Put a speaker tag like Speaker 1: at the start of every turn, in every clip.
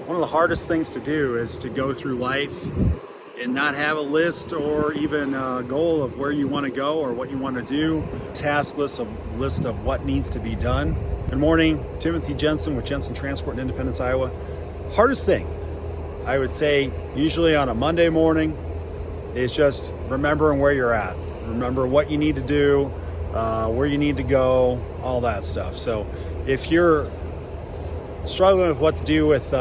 Speaker 1: One of the hardest things to do is to go through life and not have a list or even a goal of where you want to go or what you want to do. Task list of what needs to be done. Good morning, Timothy Jensen with Jensen Transport in Independence, Iowa. Hardest thing, I would say, usually on a Monday morning, is just remembering where you're at. Remember what you need to do, where you need to go, all that stuff. So if you're struggling with what to do with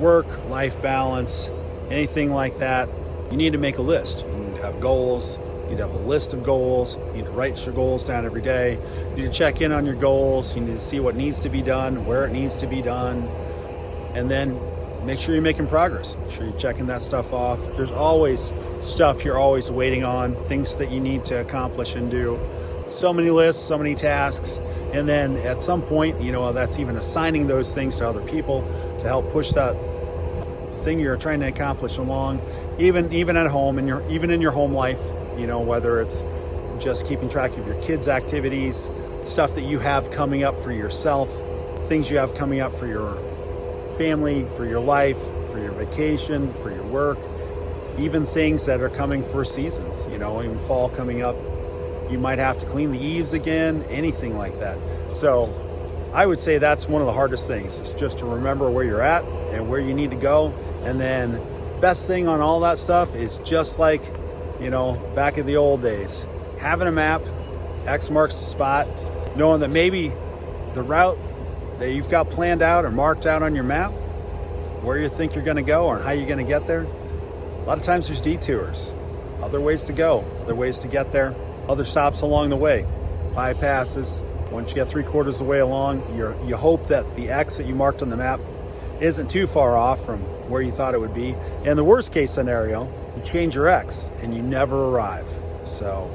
Speaker 1: work-life balance, anything like that, you need to make a list. You need to have goals. You need to have a list of goals. You need to write your goals down every day. You need to check in on your goals. You need to see what needs to be done, where it needs to be done, and then make sure you're making progress. Make sure you're checking that stuff off. There's always stuff you're always waiting on, things that you need to accomplish and do. So many lists, so many tasks. And then at some point, that's even assigning those things to other people to help push that thing you're trying to accomplish along, even at home, and even in your home life, whether it's just keeping track of your kids' activities, stuff that you have coming up for yourself, things you have coming up for your family, for your life, for your vacation, for your work, even things that are coming for seasons, even fall coming up. You might have to clean the eaves again, anything like that. So I would say that's one of the hardest things, is just to remember where you're at and where you need to go. And then best thing on all that stuff is just like, back in the old days, having a map, X marks the spot, knowing that maybe the route that you've got planned out or marked out on your map, where you think you're gonna go or how you're gonna get there. A lot of times there's detours, other ways to go, other ways to get there, other stops along the way, bypasses. Once you get 3/4 of the way along, you hope that the X that you marked on the map isn't too far off from where you thought it would be. And the worst case scenario, you change your X and you never arrive. So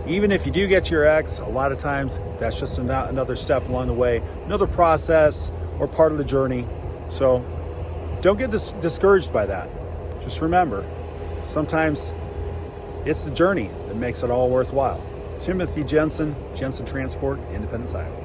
Speaker 1: even if you do get your X, a lot of times that's just another step along the way, another process or part of the journey. So don't get discouraged by that. Just remember, sometimes it's the journey that makes it all worthwhile. Timothy Jensen, Jensen Transport, Independence, Iowa.